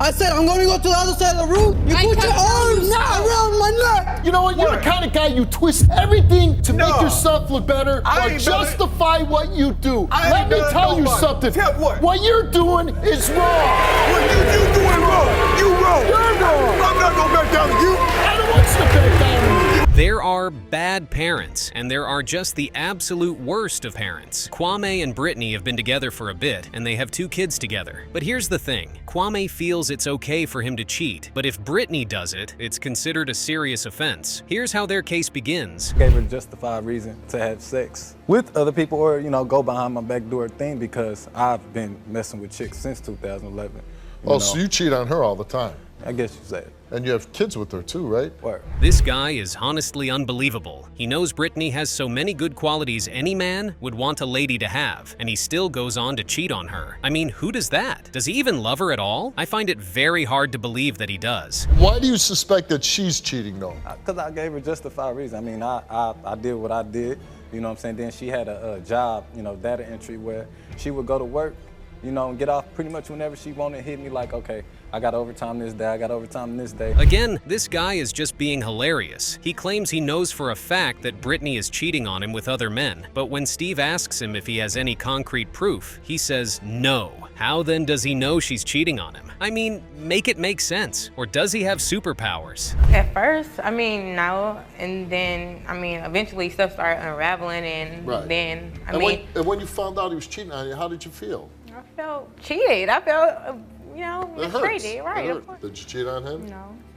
I said, I'm gonna go to the other side of the room. You put your arms around my neck. You know what? You're the kind of guy you twist everything to make yourself look better or justify what you do. Let me tell you something. What you're doing is wrong. What you doing wrong? You wrong. You're wrong. I'm not gonna back down to you. I don't want you to back down to me. There are bad parents, and there are just the absolute worst of parents. Kwame and Brittney have been together for a bit, and they have 2 kids together. But here's the thing. Kwame feels it's okay for him to cheat, but if Brittney does it, it's considered a serious offense. Here's how their case begins. Gave her justified reason to have sex with other people or, go behind my back door thing because I've been messing with chicks since 2011. So you cheat on her all the time? I guess you said. And you have kids with her too, right? Word. This guy is honestly unbelievable. He knows Brittney has so many good qualities any man would want a lady to have, and he still goes on to cheat on her. I mean, who does that? Does he even love her at all? I find it very hard to believe that he does. Why do you suspect that she's cheating though? Because I gave her justified reason. I mean, I did what I did, you know what I'm saying? Then she had a job, data entry where she would go to work, and get off pretty much whenever she wanted, hit me like, okay, I got overtime this day, I got overtime this day. Again, this guy is just being hilarious. He claims he knows for a fact that Brittney is cheating on him with other men, but when Steve asks him if he has any concrete proof, he says no. How then does he know she's cheating on him? I mean, make it make sense. Or does he have superpowers? At first, no. And then, eventually stuff started unraveling and then, And when you found out he was cheating on you, how did you feel? I felt cheated. I felt, mistreated, right? It hurt. Did you cheat on him?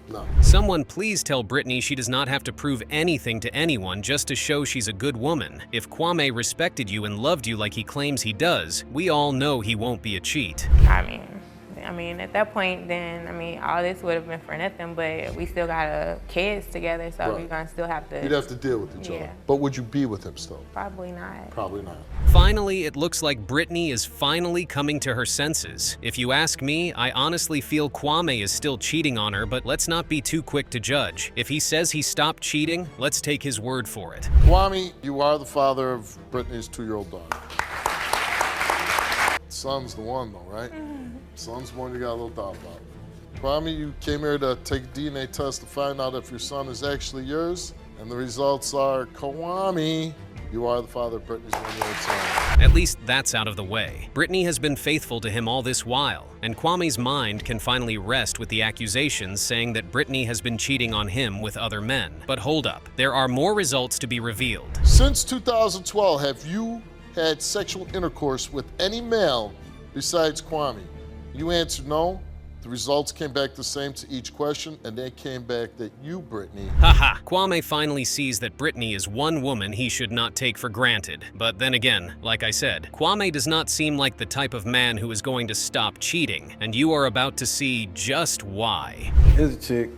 No. Someone please tell Brittney she does not have to prove anything to anyone just to show she's a good woman. If Kwame respected you and loved you like he claims he does, we all know he won't be a cheat. At that point, then, all this would have been for nothing, but we still got kids together, so we're gonna still have to... You'd have to deal with each other. But would you be with him still? Probably not. Probably not. Finally, it looks like Brittney is finally coming to her senses. If you ask me, I honestly feel Kwame is still cheating on her, but let's not be too quick to judge. If he says he stopped cheating, let's take his word for it. Kwame, you are the father of Brittney's 2-year-old daughter. Son's the one though, right? Son's the one you got a little doubt about. Kwame, you came here to take a DNA test to find out if your son is actually yours, and the results are Kwame, you are the father of Brittney's 1-year-old son. At least that's out of the way. Brittney has been faithful to him all this while, and Kwame's mind can finally rest with the accusations saying that Brittney has been cheating on him with other men. But hold up, there are more results to be revealed. Since 2012, have you had sexual intercourse with any male besides Kwame? You answered no. The results came back the same to each question, and they came back that you, Brittney. Haha, Kwame finally sees that Brittney is one woman he should not take for granted. But then again, like I said, Kwame does not seem like the type of man who is going to stop cheating, and you are about to see just why. Here's a chick,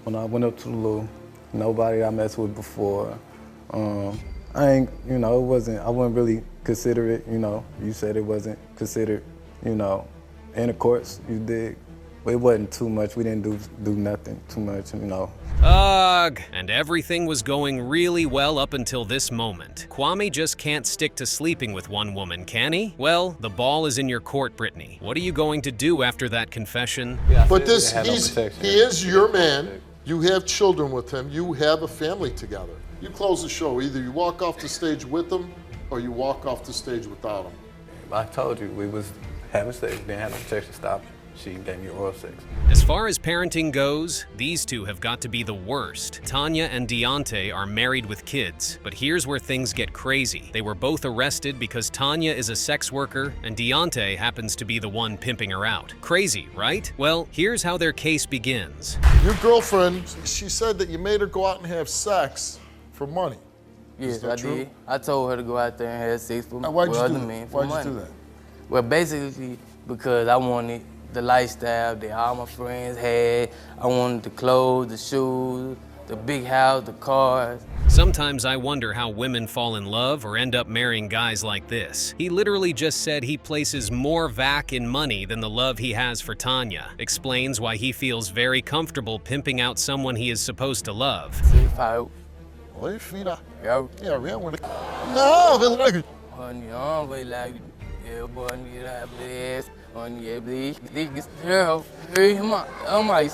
when I went up to the loo, nobody I messed with before. I wouldn't really consider it, you said it wasn't considered, intercourse, you dig? But it wasn't too much, we didn't do nothing too much, Ugh, and everything was going really well up until this moment. Kwame just can't stick to sleeping with one woman, can he? Well, the ball is in your court, Brittney. What are you going to do after that confession? Yeah, but he is your man, you have children with him, you have a family together. You close the show, either you walk off the stage with him or you walk off the stage without him. I told you, we was having sex, didn't have no protection stop. She gave me oral sex. As far as parenting goes, these two have got to be the worst. Tanya and Deonte are married with kids, but here's where things get crazy. They were both arrested because Tanya is a sex worker and Deonte happens to be the one pimping her out. Crazy, right? Well, here's how their case begins. Your girlfriend, she said that you made her go out and have sex for money. Yes, I did. I told her to go out there and have sex with other men for money. Why'd you do that? Well, basically because I wanted the lifestyle that all my friends had. I wanted the clothes, the shoes, the big house, the cars. Sometimes I wonder how women fall in love or end up marrying guys like this. He literally just said he places more vac in money than the love he has for Tanya. Explains why he feels very comfortable pimping out someone he is supposed to love. On your bleak, this girl, very much. Oh my,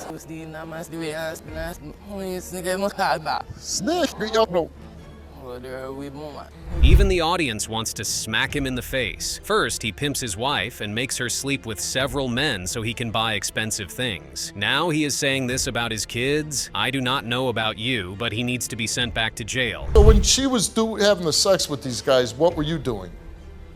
Even the audience wants to smack him in the face. First, he pimps his wife and makes her sleep with several men so he can buy expensive things. Now he is saying this about his kids. I do not know about you, but he needs to be sent back to jail. So when she was having the sex with these guys, what were you doing?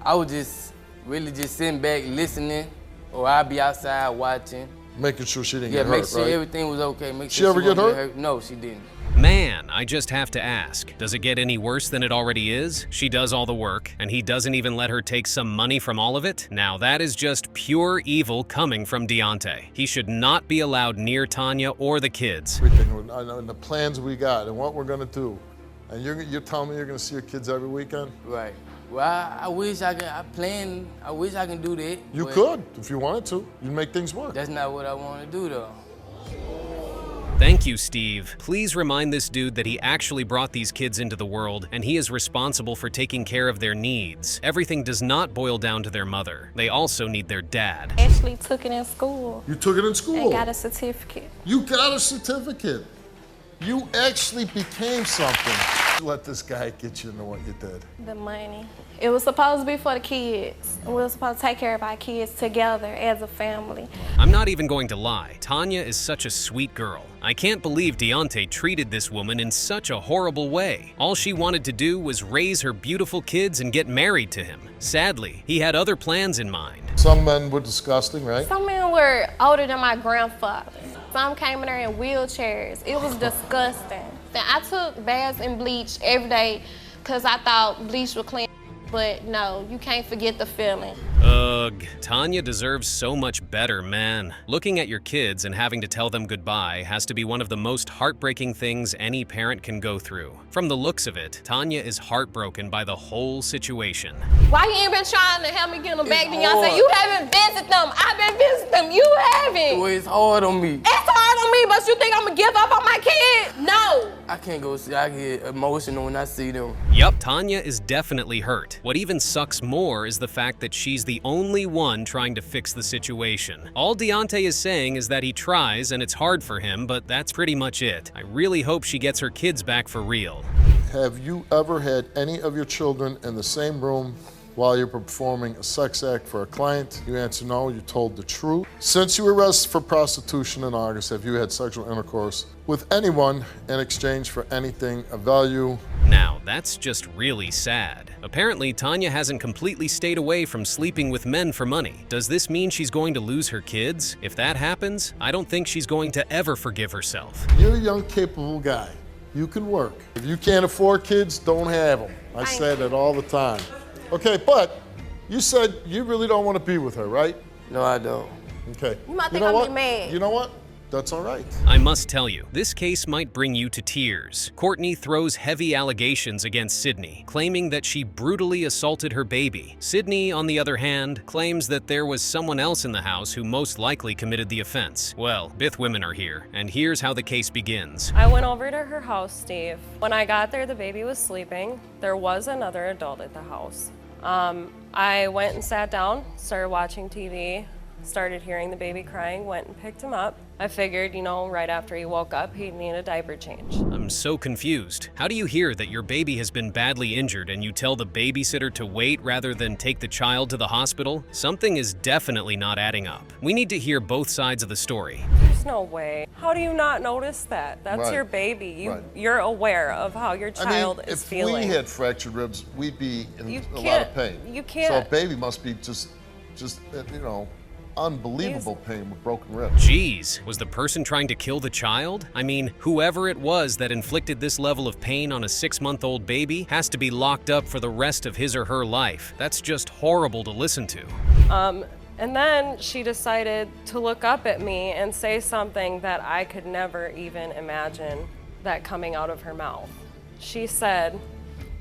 I was just really just sitting back listening, or I'd be outside watching. Making sure she didn't get hurt, make sure everything was okay. Make she sure ever get hurt? No, she didn't. Man, I just have to ask, does it get any worse than it already is? She does all the work, and he doesn't even let her take some money from all of it? Now that is just pure evil coming from Deonte. He should not be allowed near Tanya or the kids. Everything, and the plans we got and what we're gonna do. And you're telling me you're gonna see your kids every weekend? Right. Well, I wish I could, I wish I can do that. You could, if you wanted to. You'd make things work. That's not what I want to do, though. Thank you, Steve. Please remind this dude that he actually brought these kids into the world, and he is responsible for taking care of their needs. Everything does not boil down to their mother. They also need their dad. Actually took it in school. You took it in school? And got a certificate. You got a certificate. You actually became something. Let this guy get you into what you did. The money. It was supposed to be for the kids. We were supposed to take care of our kids together as a family. I'm not even going to lie. Tanya is such a sweet girl. I can't believe Deonte treated this woman in such a horrible way. All she wanted to do was raise her beautiful kids and get married to him. Sadly, he had other plans in mind. Some men were disgusting, right? Some men were older than my grandfather. Some came in there in wheelchairs. It was disgusting. I took baths in bleach every day because I thought bleach would clean, but no, you can't forget the feeling. Ugh, Tanya deserves so much better, man. Looking at your kids and having to tell them goodbye has to be one of the most heartbreaking things any parent can go through. From the looks of it, Tanya is heartbroken by the whole situation. Why you ain't been trying to help me get them back, Deonte? You haven't visited them. I've been visiting them. You haven't. Well, it's hard on me. It's hard on me, but you think I'm gonna give up on my kids? No. I can't go see. I get emotional when I see them. Yup, Tanya is definitely hurt. What even sucks more is the fact that she's the only one trying to fix the situation. All Deonte is saying is that he tries and it's hard for him, but that's pretty much it. I really hope she gets her kids back for real. Have you ever had any of your children in the same room while you're performing a sex act for a client? You answer no, you told the truth. Since you were arrested for prostitution in August, have you had sexual intercourse with anyone in exchange for anything of value? Now, that's just really sad. Apparently, Tanya hasn't completely stayed away from sleeping with men for money. Does this mean she's going to lose her kids? If that happens, I don't think she's going to ever forgive herself. You're a young, capable guy. You can work. If you can't afford kids, don't have them. I say that all the time. Okay, but you said you really don't want to be with her, right? No, I don't. Okay. You might think I'm getting mad. You know what? That's all right. I must tell you, this case might bring you to tears. Courtney throws heavy allegations against Sydney, claiming that she brutally assaulted her baby. Sydney, on the other hand, claims that there was someone else in the house who most likely committed the offense. Well, both women are here, and here's how the case begins. I went over to her house, Steve. When I got there, the baby was sleeping. There was another adult at the house. I went and sat down, started watching TV, started hearing the baby crying, went and picked him up. I figured, you know, right after he woke up, he'd need a diaper change. I'm so confused. How do you hear that your baby has been badly injured and you tell the babysitter to wait rather than take the child to the hospital? Something is definitely not adding up. We need to hear both sides of the story. There's no way. How do you not notice that? That's your baby. You're aware of how your child is feeling. If we had fractured ribs, we'd be in a lot of pain. You can't. So a baby must be just you know, unbelievable pain with broken ribs. Jeez, was the person trying to kill the child? I mean, whoever it was that inflicted this level of pain on a 6-month-old baby has to be locked up for the rest of his or her life. That's just horrible to listen to. And then she decided to look up at me and say something that I could never even imagine that coming out of her mouth. She said,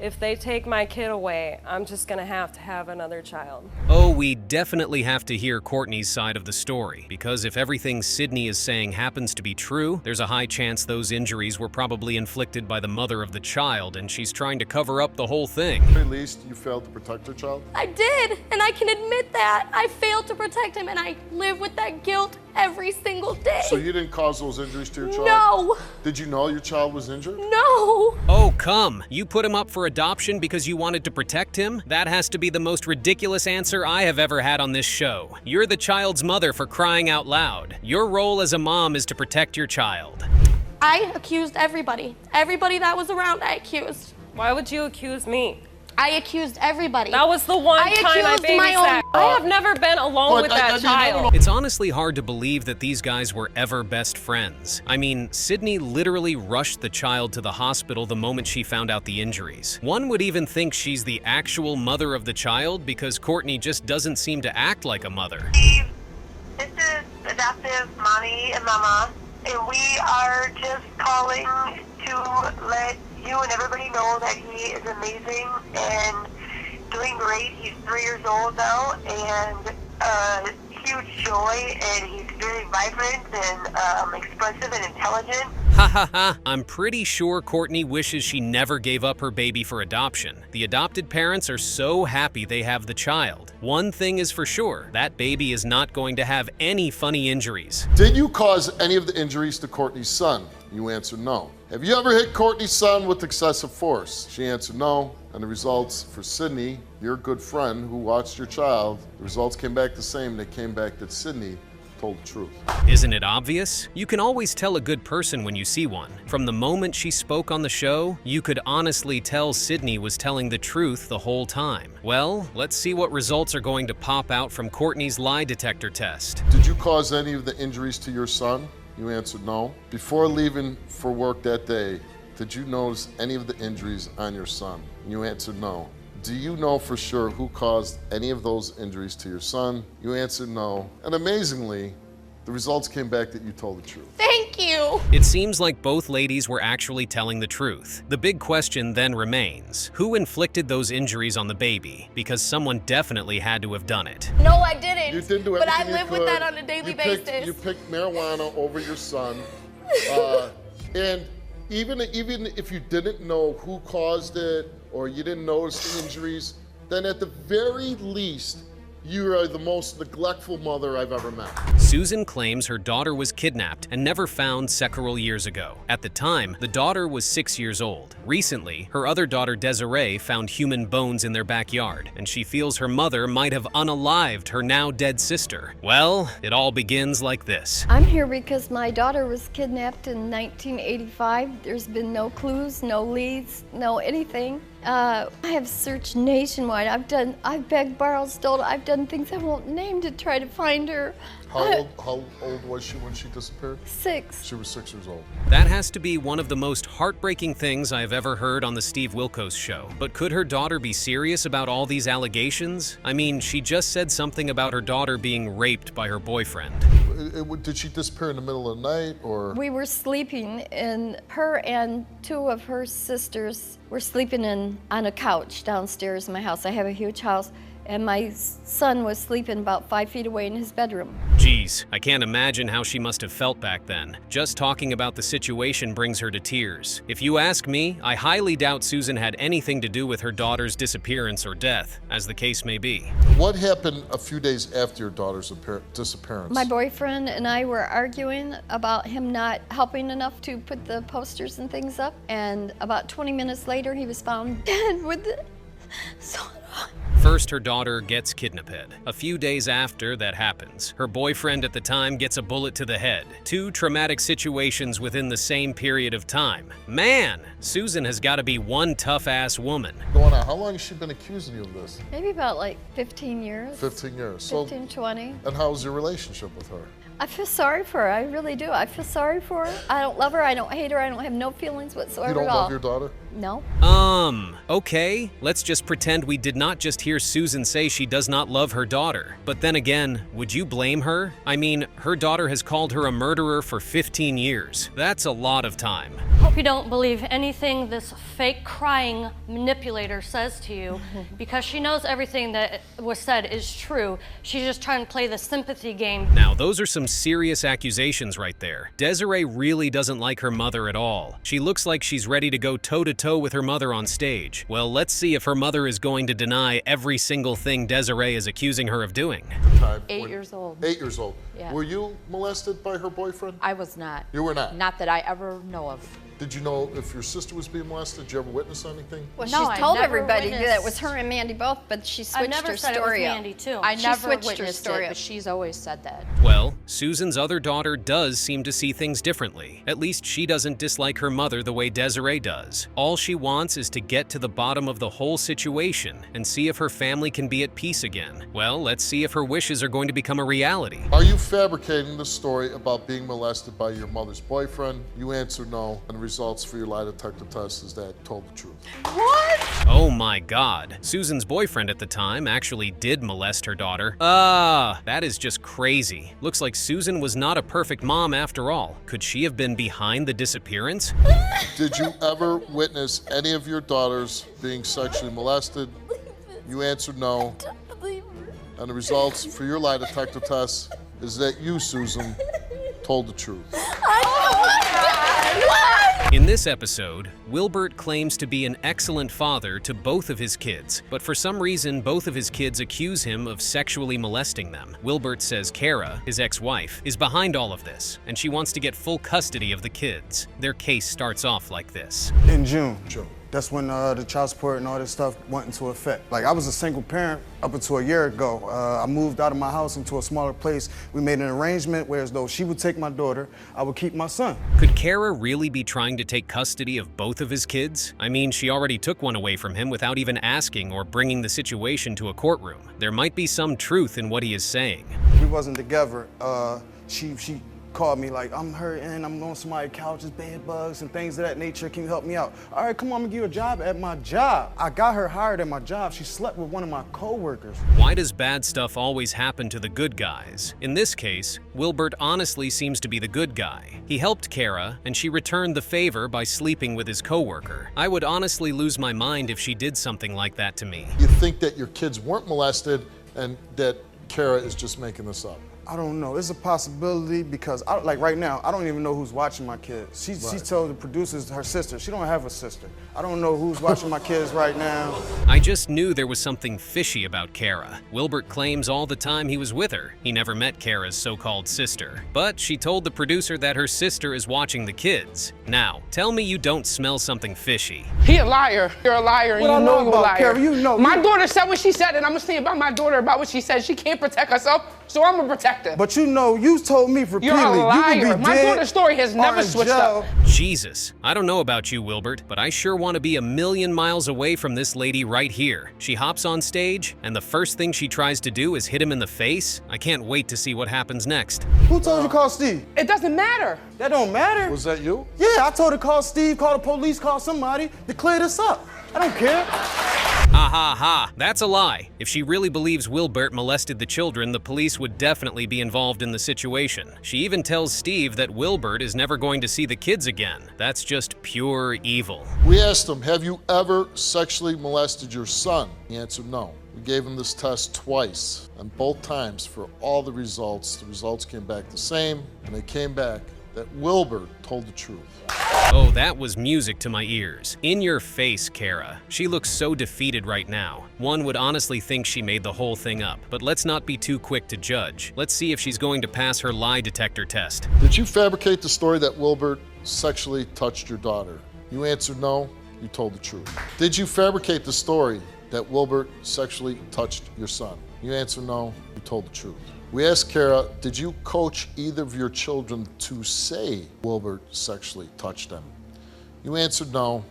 if they take my kid away, I'm just gonna have another child. Oh, we definitely have to hear Courtney's side of the story, because if everything Sydney is saying happens to be true, there's a high chance those injuries were probably inflicted by the mother of the child, and she's trying to cover up the whole thing. At least you failed to protect your child? I did, and I can admit that. I failed to protect him, and I live with that guilt every single day. So you didn't cause those injuries to your child? No. Did you know your child was injured? No. Oh, come. You put him up for adoption because you wanted to protect him? That has to be the most ridiculous answer I have ever had on this show. You're the child's mother, for crying out loud. Your role as a mom is to protect your child. I accused everybody. Everybody that was around, I accused. Why would you accuse me? I accused everybody. That was the one time I babysat. I have never been alone with that child. It's honestly hard to believe that these guys were ever best friends. I mean, Sydney literally rushed the child to the hospital the moment she found out the injuries. One would even think she's the actual mother of the child because Courtney just doesn't seem to act like a mother. This is adoptive mommy and mama, and we are just calling to let you and everybody know that he is amazing and doing great. He's 3 years old now, and huge joy, and he's very vibrant and expressive and intelligent. Ha ha ha, I'm pretty sure Courtney wishes she never gave up her baby for adoption. The adopted parents are so happy they have the child. One thing is for sure, that baby is not going to have any funny injuries. Did you cause any of the injuries to Courtney's son? You answered no. Have you ever hit Courtney's son with excessive force? She answered no. And the results for Sydney, your good friend who watched your child, the results came back the same. They came back that Sydney told the truth. Isn't it obvious? You can always tell a good person when you see one. From the moment she spoke on the show, you could honestly tell Sydney was telling the truth the whole time. Well, let's see what results are going to pop out from Courtney's lie detector test. Did you cause any of the injuries to your son? You answered no. Before leaving for work that day, did you notice any of the injuries on your son? You answered no. Do you know for sure who caused any of those injuries to your son? You answered no. And amazingly, the results came back that you told the truth. Thank you. It seems like both ladies were actually telling the truth. The big question then remains, who inflicted those injuries on the baby? Because someone definitely had to have done it. No, I didn't. You didn't do but I everything live you with could. that on a daily basis. You picked marijuana over your son. And even if you didn't know who caused it or you didn't notice the injuries, then at the very least, you are the most neglectful mother I've ever met. Susan claims her daughter was kidnapped and never found several years ago. At the time, the daughter was 6 years old. Recently, her other daughter Desiree found human bones in their backyard, and she feels her mother might have unalived her now dead sister. Well, it all begins like this. I'm here because my daughter was kidnapped in 1985. There's been no clues, no leads, no anything. I have searched nationwide. I've begged, borrowed, stolen. I've done things I won't name to try to find her. How old was she when she disappeared? 6. She was 6 years old. That has to be one of the most heartbreaking things I've ever heard on the Steve Wilkos show. But could her daughter be serious about all these allegations? I mean, she just said something about her daughter being raped by her boyfriend. Did she disappear in the middle of the night, or? We were sleeping, and her and 2 of her sisters were sleeping on a couch downstairs in my house. I have a huge house. And my son was sleeping about 5 feet away in his bedroom. Geez, I can't imagine how she must have felt back then. Just talking about the situation brings her to tears. If you ask me, I highly doubt Susan had anything to do with her daughter's disappearance or death, as the case may be. What happened a few days after your daughter's disappearance? My boyfriend and I were arguing about him not helping enough to put the posters and things up. And about 20 minutes later, he was found dead with the sawed off. First, her daughter gets kidnapped. A few days after that happens, her boyfriend at the time gets a bullet to the head. 2 traumatic situations within the same period of time. Man, Susan has got to be one tough-ass woman. Donna, how long has she been accusing you of this? Maybe about like 15 years. 15 years. 15, 20. And how's your relationship with her? I feel sorry for her. I really do. I feel sorry for her. I don't love her. I don't hate her. I don't have no feelings whatsoever You don't at all. love your daughter? No. Okay, let's just pretend we did not just hear Susan say she does not love her daughter. But then again, would you blame her? I mean, her daughter has called her a murderer for 15 years. That's a lot of time. Hope you don't believe anything this fake crying manipulator says to you, because she knows everything that was said is true. She's just trying to play the sympathy game. Now, those are some serious accusations right there. Desiree really doesn't like her mother at all. She looks like she's ready to go toe-to-toe with her mother on stage. Well, let's see if her mother is going to deny every single thing Desiree is accusing her of doing. 8 years old. 8 years old. Yeah. Were you molested by her boyfriend? I was not. You were not? Not that I ever know of. Did you know if your sister was being molested? Did you ever witness anything? Well, No, she's I told never everybody that witnessed- it was her and Mandy both, but she I switched never her said it was story up. Mandy too. I She never switched her witnessed story it, up. but she's always said that. Well, Susan's other daughter does seem to see things differently. At least she doesn't dislike her mother the way Desiree does. All she wants is to get to the bottom of the whole situation and see if her family can be at peace again. Well, let's see if her wishes are going to become a reality. Are you fabricating the story about being molested by your mother's boyfriend? You answer no, and the results for your lie detector test is that told the truth. What? Oh my God. Susan's boyfriend at the time actually did molest her daughter. That is just crazy. Looks like Susan was not a perfect mom after all. Could she have been behind the disappearance? Did you ever witness any of your daughters being sexually molested? You answered no, and the results for your lie detector test is that you, Susan, told the truth. In this episode, Wilbert claims to be an excellent father to both of his kids, but for some reason, both of his kids accuse him of sexually molesting them. Wilbert says Kara, his ex-wife, is behind all of this, and she wants to get full custody of the kids. Their case starts off like this. In June. That's when the child support and all this stuff went into effect. Like, I was a single parent up until a year ago. I moved out of my house into a smaller place. We made an arrangement where as though she would take my daughter, I would keep my son. Could Kara really be trying to take custody of both of his kids? I mean, she already took one away from him without even asking or bringing the situation to a courtroom. There might be some truth in what he is saying. We wasn't together. She called me like, I'm hurting, I'm on somebody's couches, bed bugs and things of that nature. Can you help me out? All right, come on, I'm gonna give you a job at my job. I got her hired at my job. She slept with one of my coworkers. Why does bad stuff always happen to the good guys? In this case, Wilbert honestly seems to be the good guy. He helped Kara, and she returned the favor by sleeping with his coworker. I would honestly lose my mind if she did something like that to me. You think that your kids weren't molested and that Kara is just making this up? I don't know. It's a possibility because, like right now, I don't even know who's watching my kids. She told the producers her sister. She don't have a sister. I don't know who's watching my kids right now. I just knew there was something fishy about Kara. Wilbert claims all the time he was with her. He never met Kara's so-called sister. But she told the producer that her sister is watching the kids. Now, tell me you don't smell something fishy. He a liar. You're a liar, and What I you know know you're a about liar. Kara, you know. My daughter said what she said, and I'm gonna say about my daughter about what she said. She can't protect herself, so I'm gonna protect her. But you know, you told me repeatedly. You're a liar. You could be My dead daughter's story has never or in switched jail. up. Jesus, I don't know about you, Wilbert, but I sure want to be a million miles away from this lady right here. She hops on stage, and the first thing she tries to do is hit him in the face. I can't wait to see what happens next. Who told you to call Steve? It doesn't matter. That don't matter. Was that you? Yeah, I told her to call Steve, call the police, call somebody to clear this up. I don't care. Ha ha ha, that's a lie. If she really believes Wilbert molested the children, the police would definitely be involved in the situation. She even tells Steve that Wilbert is never going to see the kids again. That's just pure evil. We asked him, have you ever sexually molested your son? He answered no. We gave him this test twice, and both times for all the results came back the same, and they came back that Wilbert told the truth. Oh, that was music to my ears. In your face, Kara. She looks so defeated right now. One would honestly think she made the whole thing up, but let's not be too quick to judge. Let's see if she's going to pass her lie detector test. Did you fabricate the story that Wilbert sexually touched your daughter? You answered no, you told the truth. Did you fabricate the story that Wilbert sexually touched your son? You answered no, you told the truth. We asked Kara, did you coach either of your children to say Wilbert sexually touched them? You answered no,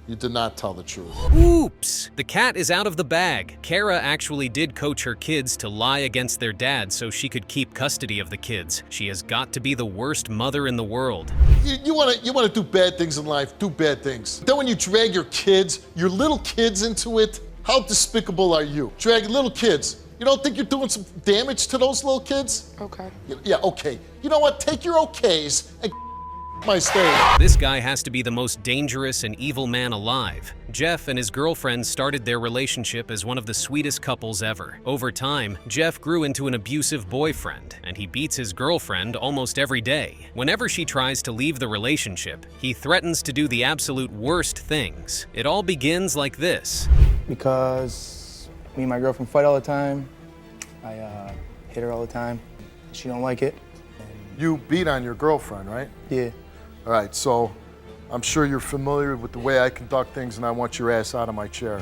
You did not tell the truth. Oops! The cat is out of the bag. Kara actually did coach her kids to lie against their dad so she could keep custody of the kids. She has got to be the worst mother in the world. You wanna do bad things in life, do bad things. Then when you drag your kids, your little kids into it, how despicable are you? Drag little kids. You don't think you're doing some damage to those little kids? Okay. Yeah, okay. You know what? Take your okays and my stage. This guy has to be the most dangerous and evil man alive. Jeff and his girlfriend started their relationship as one of the sweetest couples ever. Over time, Jeff grew into an abusive boyfriend, and he beats his girlfriend almost every day. Whenever she tries to leave the relationship, he threatens to do the absolute worst things. It all begins like this. Because me and my girlfriend fight all the time. I hit her all the time. She don't like it. You beat on your girlfriend, right? Yeah. All right, so I'm sure you're familiar with the way I conduct things, and I want your ass out of my chair.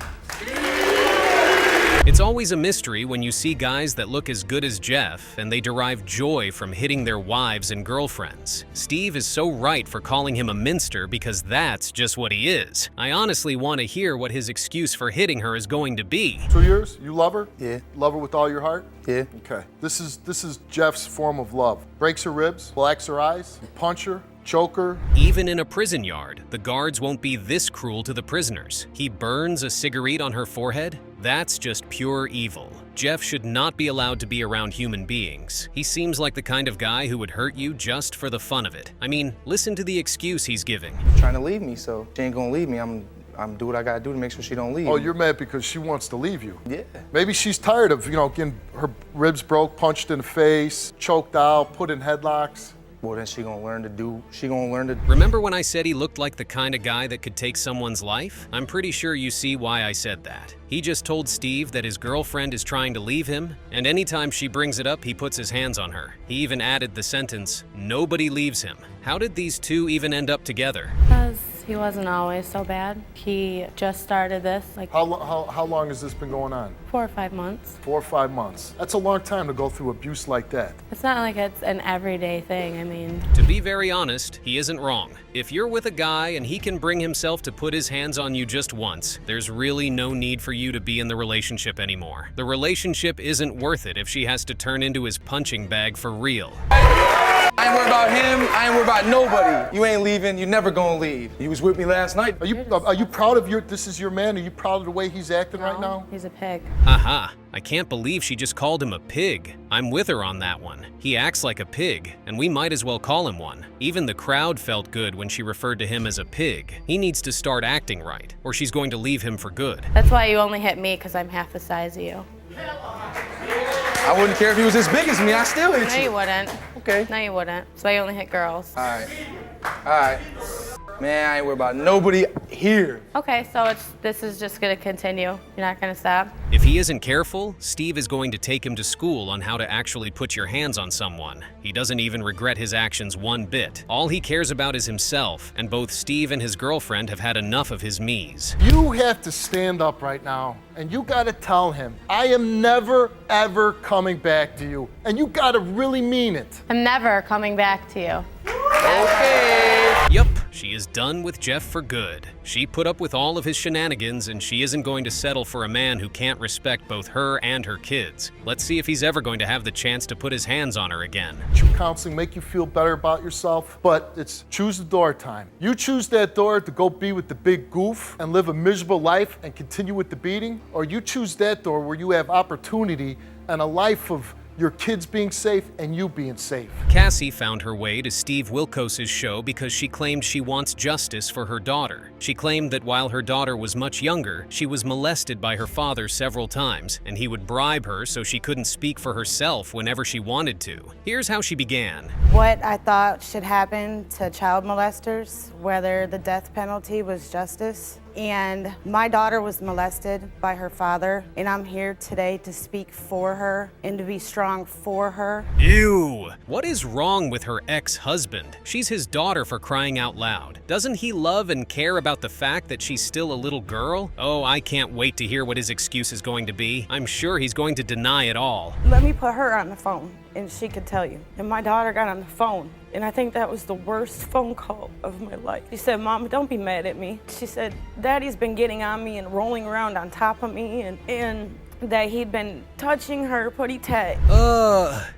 It's always a mystery when you see guys that look as good as Jeff and they derive joy from hitting their wives and girlfriends. Steve is so right for calling him a minster because that's just what he is. I honestly want to hear what his excuse for hitting her is going to be. 2 years? You love her? Yeah. Love her with all your heart? Yeah. Okay. This is Jeff's form of love. Breaks her ribs, blacks her eyes, you punch her, choke her. Even in a prison yard, the guards won't be this cruel to the prisoners. He burns a cigarette on her forehead? That's just pure evil. Jeff should not be allowed to be around human beings. He seems like the kind of guy who would hurt you just for the fun of it. I mean, listen to the excuse he's giving. Trying to leave me, so she ain't gonna leave me. I'm do what I gotta do to make sure she don't leave. Oh, you're mad because she wants to leave you? Yeah. Maybe she's tired of, getting her ribs broke, punched in the face, choked out, put in headlocks. Well, then she gonna learn to. Remember when I said he looked like the kind of guy that could take someone's life? I'm pretty sure you see why I said that. He just told Steve that his girlfriend is trying to leave him, and anytime she brings it up, he puts his hands on her. He even added the sentence, "Nobody leaves him." How did these two even end up together? Because he wasn't always so bad. He just started this like How long has this been going on? 4 or 5 months. 4 or 5 months. That's a long time to go through abuse like that. It's not like it's an everyday thing. I mean, To be very honest, he isn't wrong. If you're with a guy and he can bring himself to put his hands on you just once, there's really no need for you to be in the relationship anymore. The relationship isn't worth it if she has to turn into his punching bag for real. I ain't worried about him. I ain't worried about nobody. You ain't leaving. You never gonna leave. You was with me last night. Are you proud of this is your man? Are you proud of the way he's acting right now? he's a pig. Haha, I can't believe she just called him a pig. I'm with her on that one. He acts like a pig, and we might as well call him one. Even the crowd felt good when she referred to him as a pig. He needs to start acting right, or she's going to leave him for good. That's why you only hit me, because I'm half the size of you. I wouldn't care if he was as big as me. I still hit you. No, you wouldn't. Okay. No, you wouldn't. That's why you only hit girls. All right. Man, I ain't worried about nobody here. Okay, so this is just gonna continue. You're not gonna stop? If he isn't careful, Steve is going to take him to school on how to actually put your hands on someone. He doesn't even regret his actions one bit. All he cares about is himself, and both Steve and his girlfriend have had enough of his me's. You have to stand up right now, and you gotta tell him, I am never, ever coming back to you. And you gotta really mean it. I'm never coming back to you. Okay. Yup, she is done with Jeff for good. She put up with all of his shenanigans, and she isn't going to settle for a man who can't respect both her and her kids. Let's see if he's ever going to have the chance to put his hands on her again. True counseling make you feel better about yourself, but it's choose the door time. You choose that door to go be with the big goof and live a miserable life and continue with the beating, or you choose that door where you have opportunity and a life of your kids being safe and you being safe. Cassie found her way to Steve Wilkos' show because she claimed she wants justice for her daughter. She claimed that while her daughter was much younger, she was molested by her father several times, and he would bribe her so she couldn't speak for herself whenever she wanted to. Here's how she began. What I thought should happen to child molesters, whether the death penalty was justice. And my daughter was molested by her father, and I'm here today to speak for her and to be strong for her. Ew! What is wrong with her ex-husband? She's his daughter, for crying out loud. Doesn't he love and care about the fact that she's still a little girl? Oh, I can't wait to hear what his excuse is going to be. I'm sure he's going to deny it all. Let me put her on the phone, and she could tell you. And my daughter got on the phone And I think that was the worst phone call of my life. She said, Mom, don't be mad at me. She said, Daddy's been getting on me and rolling around on top of me and that he'd been touching her putty tag.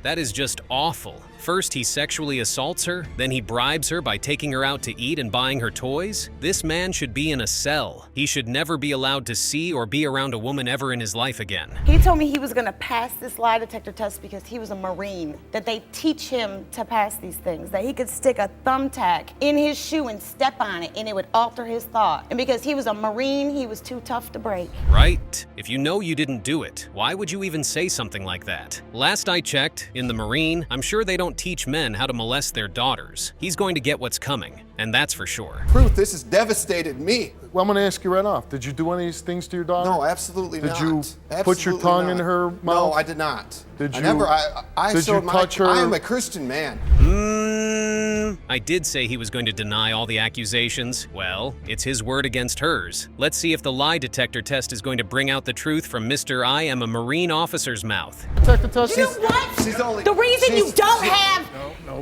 That is just awful. First, he sexually assaults her, then he bribes her by taking her out to eat and buying her toys. This man should be in a cell. He should never be allowed to see or be around a woman ever in his life again. He told me he was gonna pass this lie detector test because he was a Marine, that they teach him to pass these things, that he could stick a thumbtack in his shoe and step on it and it would alter his thought. And because he was a Marine, he was too tough to break. Right? If you know you didn't do it, why would you even say something like that? Last I checked, in the Marine, I'm sure they don't teach men how to molest their daughters. He's going to get what's coming, and that's for sure. Truth, this has devastated me. Well, I'm gonna ask you right off. Did you do any of these things to your daughter? No, absolutely not. Did you put your tongue in her mouth? No, I did not. Did you? Did you touch her? I am a Christian man. I did say he was going to deny all the accusations. Well, it's his word against hers. Let's see if the lie detector test is going to bring out the truth from Mr. I am a Marine officer's mouth. Detector test. You know what? She's only. The reason you don't have,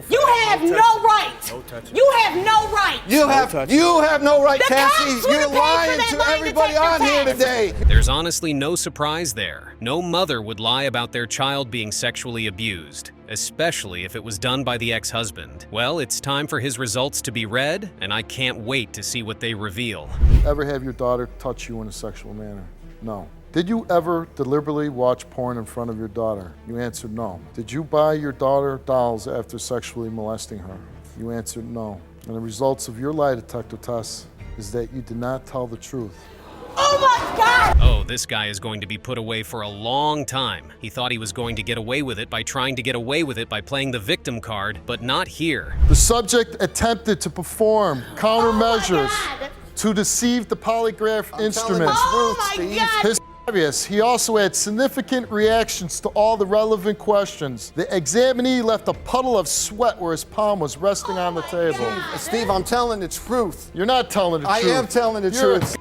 you have no right. You have no right. You have no right, Cassie. You're lying to everybody on here today. There's honestly no surprise there. No mother would lie about their child being sexually abused, especially if it was done by the ex-husband. Well, it's time for his results to be read, and I can't wait to see what they reveal. Ever have your daughter touch you in a sexual manner? No. Did you ever deliberately watch porn in front of your daughter? You answered no. Did you buy your daughter dolls after sexually molesting her? You answered no. And the results of your lie detector test is that you did not tell the truth. Oh my God! Oh, this guy is going to be put away for a long time. He thought he was going to get away with it by trying to get away with it by playing the victim card, but not here. The subject attempted to perform countermeasures to deceive the polygraph instrument. His he also had significant reactions to all the relevant questions. The examinee left a puddle of sweat where his palm was resting on the table. Steve, I'm telling the truth. You're not telling the truth. I am telling the truth.